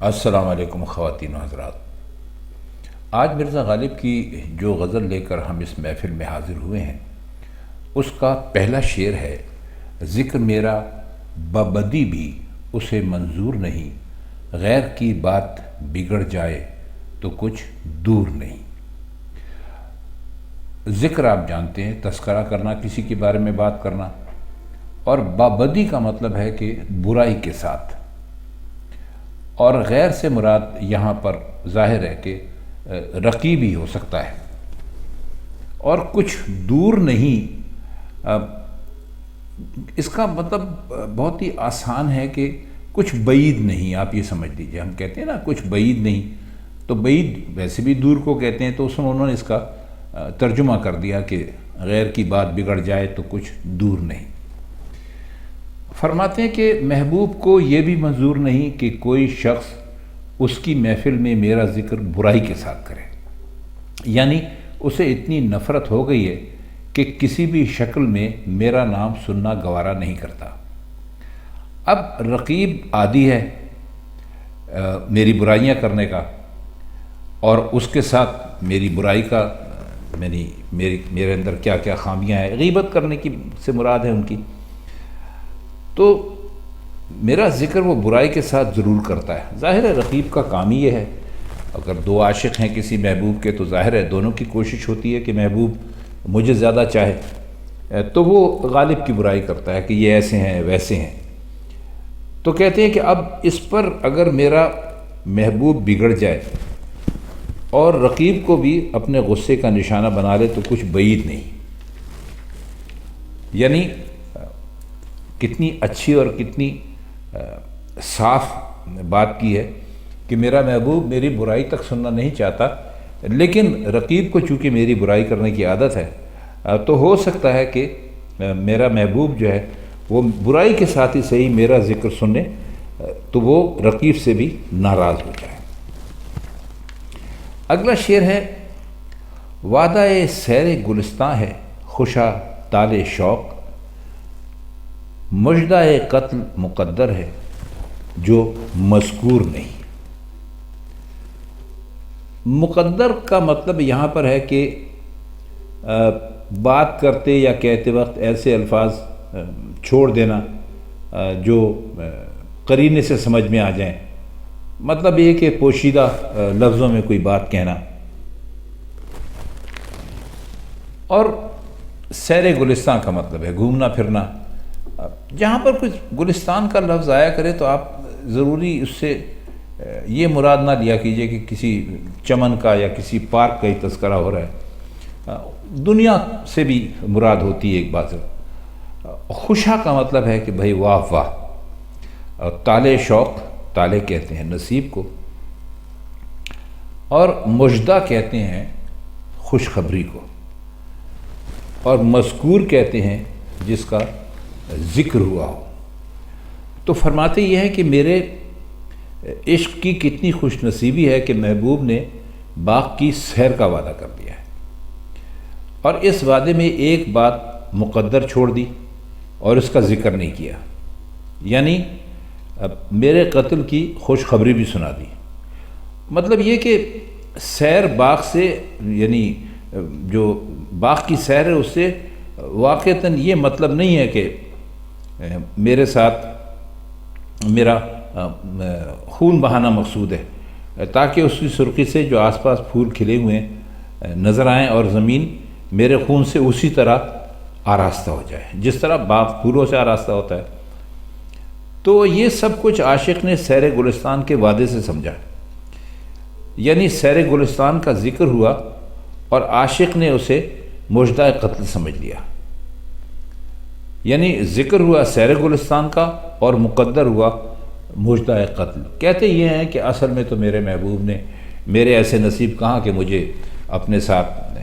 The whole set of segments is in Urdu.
السلام علیکم خواتین و حضرات۔ آج مرزا غالب کی جو غزل لے کر ہم اس محفل میں حاضر ہوئے ہیں اس کا پہلا شعر ہے: ذکر میرا ببدی بھی اسے منظور نہیں، غیر کی بات بگڑ جائے تو کچھ دور نہیں۔ ذکر آپ جانتے ہیں تذکرہ کرنا، کسی کے بارے میں بات کرنا، اور بابدی کا مطلب ہے کہ برائی کے ساتھ، اور غیر سے مراد یہاں پر ظاہر ہے کہ رقیب ہی ہو سکتا ہے، اور کچھ دور نہیں۔ اس کا مطلب بہت ہی آسان ہے کہ کچھ بعید نہیں، آپ یہ سمجھ لیجئے۔ ہم کہتے ہیں نا کچھ بعید نہیں، تو بعید ویسے بھی دور کو کہتے ہیں، تو اس میں انہوں نے اس کا ترجمہ کر دیا کہ غیر کی بات بگڑ جائے تو کچھ دور نہیں۔ فرماتے ہیں کہ محبوب کو یہ بھی منظور نہیں کہ کوئی شخص اس کی محفل میں میرا ذکر برائی کے ساتھ کرے، یعنی اسے اتنی نفرت ہو گئی ہے کہ کسی بھی شکل میں میرا نام سننا گوارا نہیں کرتا۔ اب رقیب عادی ہے میری برائیاں کرنے کا، اور اس کے ساتھ میری برائی کا، میرے اندر کیا کیا خامیاں ہیں، غیبت کرنے کی سے مراد ہے ان کی، تو میرا ذکر وہ برائی کے ساتھ ضرور کرتا ہے۔ ظاہر ہے رقیب کا کام ہی یہ ہے، اگر دو عاشق ہیں کسی محبوب کے تو ظاہر ہے دونوں کی کوشش ہوتی ہے کہ محبوب مجھے زیادہ چاہے، تو وہ غالب کی برائی کرتا ہے کہ یہ ایسے ہیں ویسے ہیں۔ تو کہتے ہیں کہ اب اس پر اگر میرا محبوب بگڑ جائے اور رقیب کو بھی اپنے غصے کا نشانہ بنا لے تو کچھ بعید نہیں۔ یعنی کتنی اچھی اور کتنی صاف بات کی ہے کہ میرا محبوب میری برائی تک سننا نہیں چاہتا، لیکن رقیب کو چونکہ میری برائی کرنے کی عادت ہے، تو ہو سکتا ہے کہ میرا محبوب جو ہے وہ برائی کے ساتھ ہی صحیح میرا ذکر سنے تو وہ رقیب سے بھی ناراض ہو جائے۔ اگلا شعر ہے: وعدہ سیر گلستاں ہے خوشا تال شوق، مژدہ قتل مقدر ہے جو مذکور نہیں۔ مقدر کا مطلب یہاں پر ہے کہ بات کرتے یا کہتے وقت ایسے الفاظ چھوڑ دینا جو قرینے سے سمجھ میں آ جائیں، مطلب یہ کہ پوشیدہ لفظوں میں کوئی بات کہنا۔ اور سیر گلستان کا مطلب ہے گھومنا پھرنا۔ جہاں پر کچھ گلستان کا لفظ آیا کرے تو آپ ضروری اس سے یہ مراد نہ لیا کیجئے کہ کسی چمن کا یا کسی پارک کا ہی تذکرہ ہو رہا ہے، دنیا سے بھی مراد ہوتی ہے ایک بات۔ خوشا کا مطلب ہے کہ بھئی واہ واہ، تالے شوق، تالے کہتے ہیں نصیب کو، اور مژدہ کہتے ہیں خوشخبری کو، اور مذکور کہتے ہیں جس کا ذکر ہوا ہو۔ تو فرماتے یہ ہے کہ میرے عشق کی کتنی خوش نصیبی ہے کہ محبوب نے باغ کی سیر کا وعدہ کر دیا ہے، اور اس وعدے میں ایک بات مقدر چھوڑ دی اور اس کا ذکر نہیں کیا، یعنی میرے قتل کی خوشخبری بھی سنا دی۔ مطلب یہ کہ سیر باغ سے، یعنی جو باغ کی سیر ہے اس سے واقعتاً یہ مطلب نہیں ہے کہ میرے ساتھ میرا خون بہانا مقصود ہے، تاکہ اس کی سرخی سے جو آس پاس پھول کھلے ہوئے نظر آئیں اور زمین میرے خون سے اسی طرح آراستہ ہو جائے جس طرح باغ پھولوں سے آراستہ ہوتا ہے۔ تو یہ سب کچھ عاشق نے سیر گلستان کے وعدے سے سمجھا، یعنی سیر گلستان کا ذکر ہوا اور عاشق نے اسے مژدہ قتل سمجھ لیا، یعنی ذکر ہوا سیر گلستان کا اور مقدر ہوا مژدہ قتل۔ کہتے یہ ہیں کہ اصل میں تو میرے محبوب نے میرے ایسے نصیب کہاں کہ مجھے اپنے ساتھ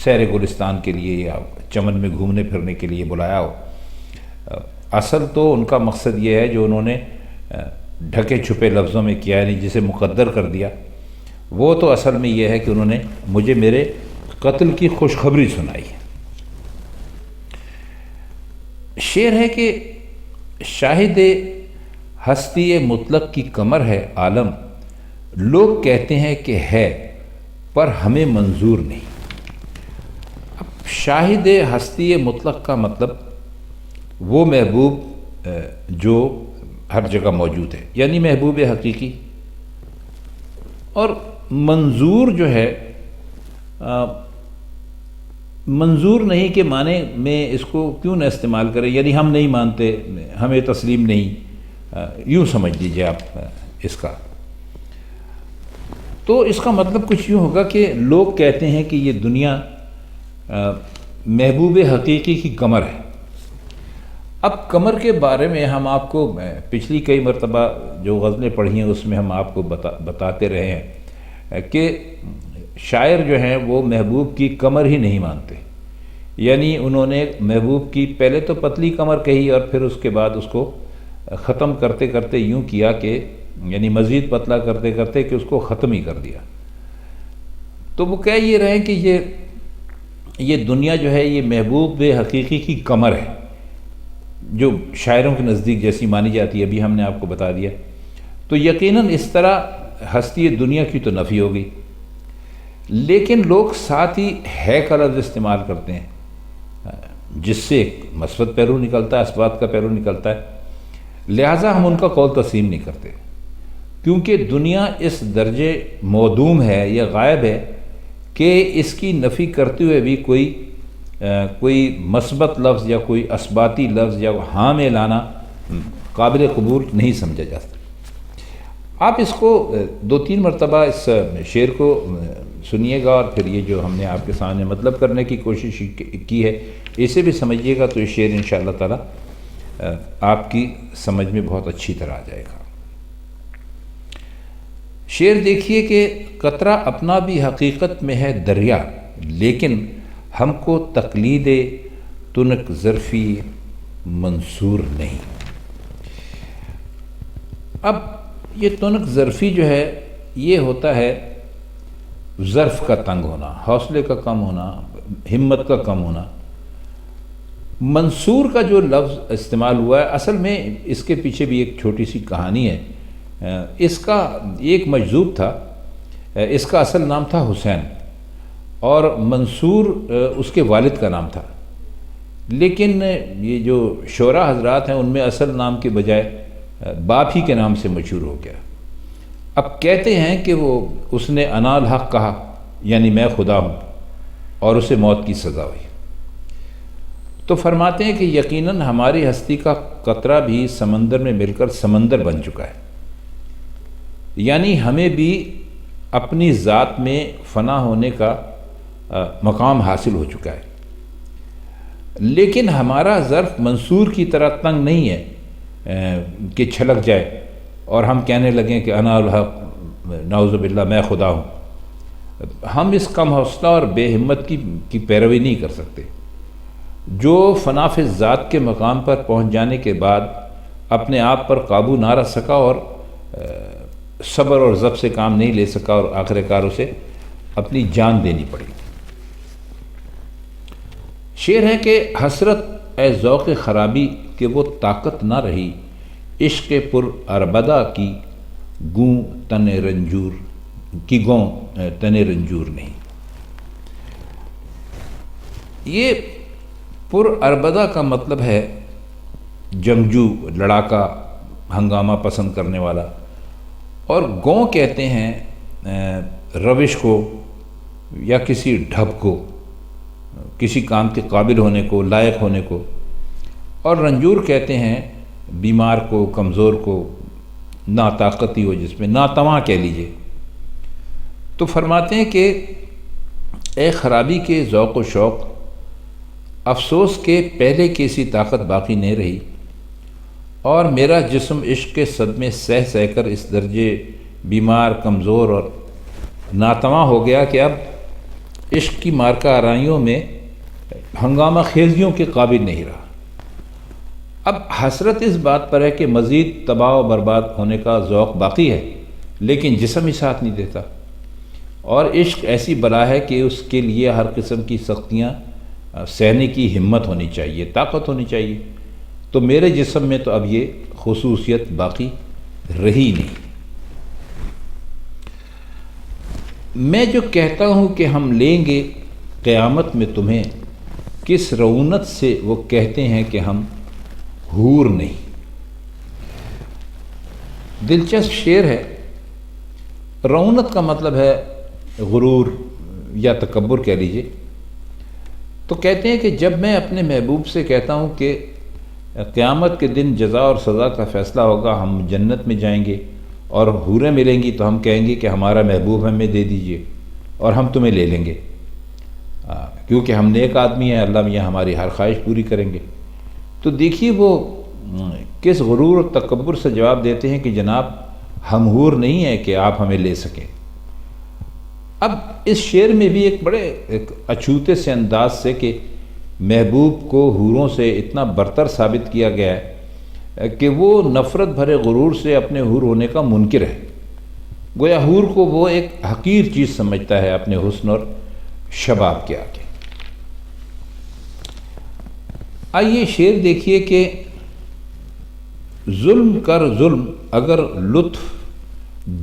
سیر گلستان کے لیے یا چمن میں گھومنے پھرنے کے لیے بلایا ہو۔ اصل تو ان کا مقصد یہ ہے جو انہوں نے ڈھکے چھپے لفظوں میں کیا، یعنی جسے مقدر کر دیا، وہ تو اصل میں یہ ہے کہ انہوں نے مجھے میرے قتل کی خوشخبری سنائی ہے۔ شعر ہے کہ شاہد ہستی مطلق کی کمر ہے عالم، لوگ کہتے ہیں کہ ہے پر ہمیں منظور نہیں۔ اب شاہد ہستی مطلق کا مطلب وہ محبوب جو ہر جگہ موجود ہے، یعنی محبوب حقیقی۔ اور منظور جو ہے، منظور نہیں کے معنی میں اس کو کیوں نہ استعمال کریں، یعنی ہم نہیں مانتے، ہمیں تسلیم نہیں، یوں سمجھ لیجیے آپ اس کا۔ تو اس کا مطلب کچھ یوں ہوگا کہ لوگ کہتے ہیں کہ یہ دنیا محبوب حقیقی کی کمر ہے۔ اب کمر کے بارے میں ہم آپ کو پچھلی کئی مرتبہ جو غزلیں پڑھی ہیں اس میں ہم آپ کو بتاتے رہے ہیں کہ شاعر جو ہیں وہ محبوب کی کمر ہی نہیں مانتے، یعنی انہوں نے محبوب کی پہلے تو پتلی کمر کہی اور پھر اس کے بعد اس کو ختم کرتے کرتے یوں کیا کہ یعنی مزید پتلا کرتے کرتے کہ اس کو ختم ہی کر دیا۔ تو وہ کہہ یہ رہے ہیں کہ یہ دنیا جو ہے یہ محبوب حقیقی کی کمر ہے، جو شاعروں کے نزدیک جیسی مانی جاتی ہے، ابھی ہم نے آپ کو بتا دیا۔ تو یقیناً اس طرح ہستی دنیا کی تو نفی ہوگی، لیکن لوگ ساتھ ہی ہے کا لفظ استعمال کرتے ہیں، جس سے ایک مثبت پہلو نکلتا ہے، اثبات کا پہلو نکلتا ہے، لہٰذا ہم ان کا قول تسلیم نہیں کرتے، کیونکہ دنیا اس درجے معدوم ہے یا غائب ہے کہ اس کی نفی کرتے ہوئے بھی کوئی مثبت لفظ یا کوئی اثباتی لفظ یا ہاں میں لانا قابل قبول نہیں سمجھا جا سکتا۔ آپ اس کو 2-3 مرتبہ اس شعر کو سنیے گا اور پھر یہ جو ہم نے آپ کے سامنے مطلب کرنے کی کوشش کی ہے اسے بھی سمجھیے گا، تو یہ شعر انشاءاللہ تعالی آپ کی سمجھ میں بہت اچھی طرح آ جائے گا۔ شعر دیکھیے کہ قطرہ اپنا بھی حقیقت میں ہے دریا، لیکن ہم کو تقلید تنک ظرفی منصور نہیں۔ اب یہ تنک ظرفی جو ہے یہ ہوتا ہے ظرف کا تنگ ہونا، حوصلے کا کم ہونا، ہمت کا کم ہونا۔ منصور کا جو لفظ استعمال ہوا ہے اصل میں اس کے پیچھے بھی ایک چھوٹی سی کہانی ہے۔ اس کا ایک مجذوب تھا، اس کا اصل نام تھا حسین اور منصور اس کے والد کا نام تھا، لیکن یہ جو شعراء حضرات ہیں ان میں اصل نام کے بجائے باپ ہی کے نام سے مشہور ہو گیا۔ اب کہتے ہیں کہ اس نے انا الحق کہا، یعنی میں خدا ہوں، اور اسے موت کی سزا ہوئی۔ تو فرماتے ہیں کہ یقیناً ہماری ہستی کا قطرہ بھی سمندر میں مل کر سمندر بن چکا ہے، یعنی ہمیں بھی اپنی ذات میں فنا ہونے کا مقام حاصل ہو چکا ہے، لیکن ہمارا ظرف منصور کی طرح تنگ نہیں ہے کہ چھلک جائے اور ہم کہنے لگیں کہ انا الحق نعوذ باللہ میں خدا ہوں۔ ہم اس کم حوصلہ اور بے ہمت کی پیروی نہیں کر سکتے۔ جو فنا فی ذات کے مقام پر پہنچ جانے کے بعد اپنے آپ پر قابو نہ رکھ سکا اور صبر اور ضبط سے کام نہیں لے سکا اور آخر کار اسے اپنی جان دینی پڑی۔ شعر ہے کہ حسرت اے ذوق خرابی کہ وہ طاقت نہ رہی، عشق پر اربدہ کی گوں تن رنجور نہیں۔ یہ پر اربدہ کا مطلب ہے جنگجو، لڑاکا، ہنگامہ پسند کرنے والا، اور گوں کہتے ہیں روش کو یا کسی ڈھب کو، کسی کام کے قابل ہونے کو، لائق ہونے کو، اور رنجور کہتے ہیں بیمار کو، کمزور کو، ناطاقتی ہو جس میں، ناتواں کہہ لیجئے۔ تو فرماتے ہیں کہ اے خرابی کے ذوق و شوق، افسوس کہ پہلے کی سی طاقت باقی نہیں رہی، اور میرا جسم عشق کے صدمے سہ سہ کر اس درجے بیمار، کمزور اور ناتواں ہو گیا کہ اب عشق کی مارکہ آرائیوں میں ہنگامہ خیزیوں کے قابل نہیں رہا۔ اب حسرت اس بات پر ہے کہ مزید تباہ و برباد ہونے کا ذوق باقی ہے، لیکن جسم ہی ساتھ نہیں دیتا، اور عشق ایسی بلا ہے کہ اس کے لیے ہر قسم کی سختیاں سہنے کی ہمت ہونی چاہیے، طاقت ہونی چاہیے۔ تو میرے جسم میں تو اب یہ خصوصیت باقی رہی نہیں۔ میں جو کہتا ہوں کہ ہم لیں گے قیامت میں تمہیں، کس رعونت سے وہ کہتے ہیں کہ ہم حور نہیں۔ دلچسپ شعر ہے۔ رعونت کا مطلب ہے غرور یا تکبر کہہ لیجئے۔ تو کہتے ہیں کہ جب میں اپنے محبوب سے کہتا ہوں کہ قیامت کے دن جزا اور سزا کا فیصلہ ہوگا، ہم جنت میں جائیں گے اور حوریں ملیں گی، تو ہم کہیں گے کہ ہمارا محبوب ہمیں دے دیجئے اور ہم تمہیں لے لیں گے، کیونکہ ہم نیک آدمی ہیں، اللہ میاں ہماری ہر خواہش پوری کریں گے۔ تو دیکھیے وہ کس غرور اور تکبر سے جواب دیتے ہیں کہ جناب ہم حور نہیں ہیں کہ آپ ہمیں لے سکیں۔ اب اس شعر میں بھی ایک بڑے اچھوتے سے انداز سے کہ محبوب کو حوروں سے اتنا برتر ثابت کیا گیا ہے کہ وہ نفرت بھرے غرور سے اپنے حور ہونے کا منکر ہے۔ گویا حور کو وہ ایک حقیر چیز سمجھتا ہے اپنے حسن اور شباب کے آگے۔ آئیے شعر دیکھیے کہ ظلم کر ظلم اگر لطف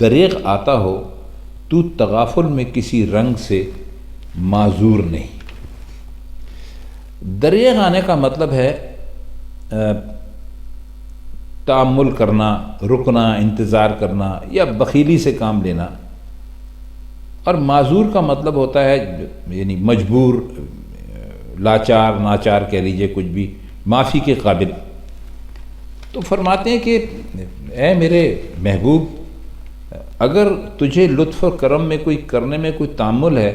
دریغ آتا ہو، تو تغافل میں کسی رنگ سے معذور نہیں۔ دریغ آنے کا مطلب ہے تأمل کرنا، رکنا، انتظار کرنا یا بخیلی سے کام لینا، اور معذور کا مطلب ہوتا ہے یعنی مجبور، لاچار، ناچار کہہ لیجئے، کچھ بھی معافی کے قابل۔ تو فرماتے ہیں کہ اے میرے محبوب، اگر تجھے لطف و کرم میں کوئی کرنے میں کوئی تأمل ہے،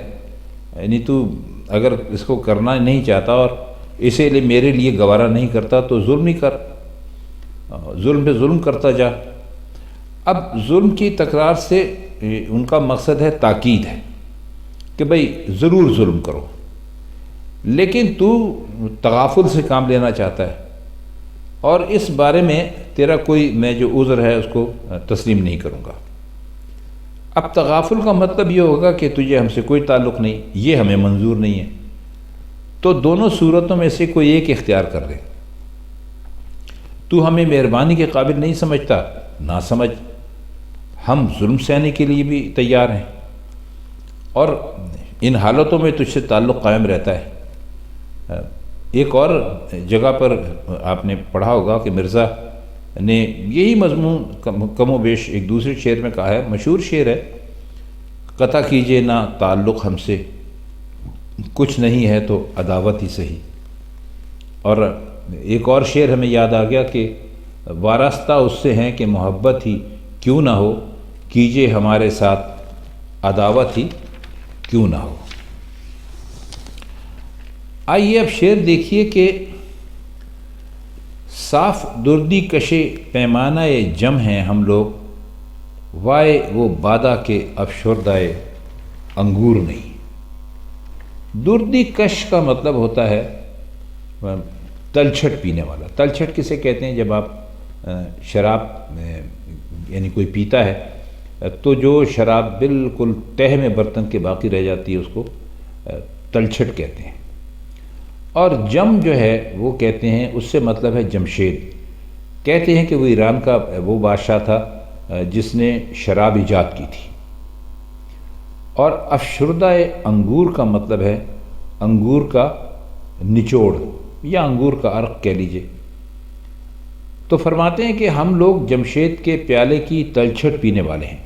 یعنی تو اگر اس کو کرنا نہیں چاہتا اور اسی لیے میرے لیے گوارا نہیں کرتا، تو ظلم ہی کر، ظلم پہ ظلم کرتا جا۔ اب ظلم کی تکرار سے ان کا مقصد ہے تاکید ہے کہ بھئی ضرور ظلم کرو، لیکن تو تغافل سے کام لینا چاہتا ہے، اور اس بارے میں تیرا کوئی میں جو عذر ہے اس کو تسلیم نہیں کروں گا۔ اب تغافل کا مطلب یہ ہوگا کہ تجھے ہم سے کوئی تعلق نہیں، یہ ہمیں منظور نہیں ہے، تو دونوں صورتوں میں سے کوئی ایک اختیار کر لے۔ تو ہمیں مہربانی کے قابل نہیں سمجھتا، نہ سمجھ، ہم ظلم سہنے کے لیے بھی تیار ہیں، اور ان حالتوں میں تجھ سے تعلق قائم رہتا ہے۔ ایک اور جگہ پر آپ نے پڑھا ہوگا کہ مرزا نے یہی مضمون کم و بیش ایک دوسرے شعر میں کہا ہے، مشہور شعر ہے، قطع کیجئے نہ تعلق ہم سے، کچھ نہیں ہے تو عداوت ہی صحیح۔ اور ایک اور شعر ہمیں یاد آ گیا کہ وارستہ اس سے ہیں کہ محبت ہی کیوں نہ ہو، کیجئے ہمارے ساتھ عداوت ہی کیوں نہ ہو۔ آئیے اب شعر دیکھیے کہ صاف دردی کشے پیمانہ جم ہیں ہم لوگ، وائے وہ بادہ کے افشردہ انگور نہیں۔ دردی کش کا مطلب ہوتا ہے تلچھٹ پینے والا۔ تلچھٹ کسے کہتے ہیں؟ جب آپ شراب یعنی کوئی پیتا ہے تو جو شراب بالکل تہہ میں برتن کے باقی رہ جاتی ہے اس کو تلچھٹ کہتے ہیں۔ اور جم جو ہے وہ کہتے ہیں، اس سے مطلب ہے جمشید۔ کہتے ہیں کہ وہ ایران کا وہ بادشاہ تھا جس نے شراب ایجاد کی تھی۔ اور افشردہ انگور کا مطلب ہے انگور کا نچوڑ یا انگور کا عرق کہہ لیجئے۔ تو فرماتے ہیں کہ ہم لوگ جمشید کے پیالے کی تلچھٹ پینے والے ہیں،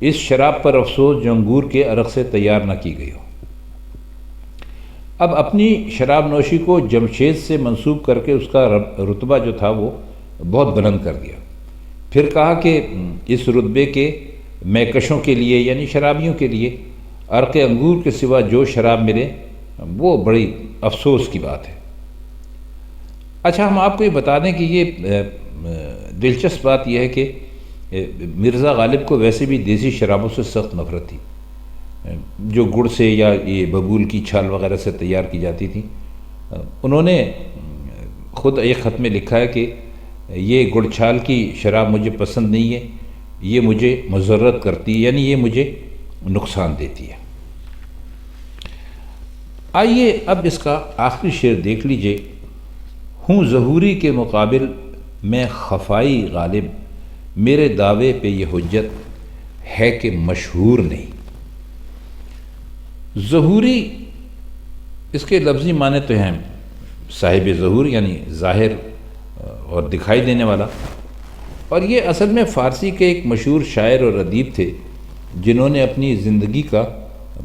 اس شراب پر افسوس جو انگور کے عرق سے تیار نہ کی گئی ہو۔ اب اپنی شراب نوشی کو جمشید سے منسوب کر کے اس کا رتبہ جو تھا وہ بہت بلند کر دیا۔ پھر کہا کہ اس رتبے کے میکشوں کے لیے یعنی شرابیوں کے لیے عرق انگور کے سوا جو شراب ملے وہ بڑی افسوس کی بات ہے۔ اچھا، ہم آپ کو یہ بتا دیں کہ یہ دلچسپ بات یہ ہے کہ مرزا غالب کو ویسے بھی دیسی شرابوں سے سخت نفرت تھی، جو گڑ سے یا یہ ببول کی چھال وغیرہ سے تیار کی جاتی تھی۔ انہوں نے خود ایک خط میں لکھا ہے کہ یہ گڑ چھال کی شراب مجھے پسند نہیں ہے، یہ مجھے مضرت کرتی ہے، یعنی یہ مجھے نقصان دیتی ہے۔ آئیے اب اس کا آخری شعر دیکھ لیجئے۔ ہوں ظہوری کے مقابل میں خفائی غالب، میرے دعوے پہ یہ حجت ہے کہ مشہور نہیں۔ ظہوری اس کے لفظی معنی تو ہیں صاحب ظہور، یعنی ظاہر اور دکھائی دینے والا، اور یہ اصل میں فارسی کے ایک مشہور شاعر اور ادیب تھے جنہوں نے اپنی زندگی کا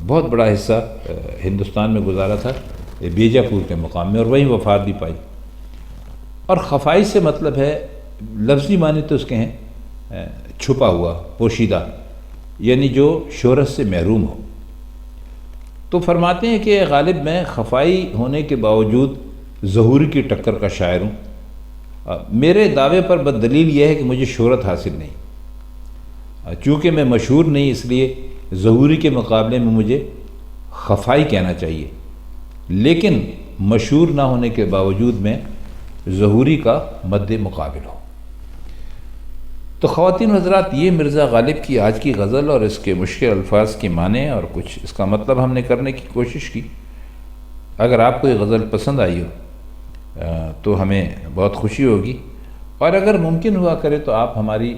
بہت بڑا حصہ ہندوستان میں گزارا تھا، بیجاپور کے مقام میں، اور وہیں وفات بھی پائی۔ اور خفائی سے مطلب ہے، لفظی معنی تو اس کے ہیں چھپا ہوا، پوشیدہ، یعنی جو شہرت سے محروم ہو۔ تو فرماتے ہیں کہ غالب میں خفائی ہونے کے باوجود ظہوری کی ٹکر کا شاعر ہوں۔ میرے دعوے پر بد دلیل یہ ہے کہ مجھے شہرت حاصل نہیں، چونکہ میں مشہور نہیں، اس لیے ظہوری کے مقابلے میں مجھے خفائی کہنا چاہیے، لیکن مشہور نہ ہونے کے باوجود میں ظہوری کا مد مقابل ہوں۔ تو خواتین و حضرات، یہ مرزا غالب کی آج کی غزل اور اس کے مشکل الفاظ کی معنی اور کچھ اس کا مطلب ہم نے کرنے کی کوشش کی۔ اگر آپ کو یہ غزل پسند آئی ہو تو ہمیں بہت خوشی ہوگی، اور اگر ممکن ہوا کرے تو آپ ہماری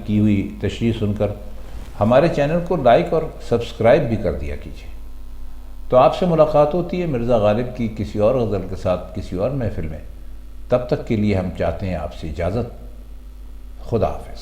کی ہوئی تشریح سن کر ہمارے چینل کو لائک اور سبسکرائب بھی کر دیا کیجیے۔ تو آپ سے ملاقات ہوتی ہے مرزا غالب کی کسی اور غزل کے ساتھ کسی اور محفل میں۔ تب تک کے لیے ہم چاہتے ہیں آپ سے اجازت۔ خدا حافظ۔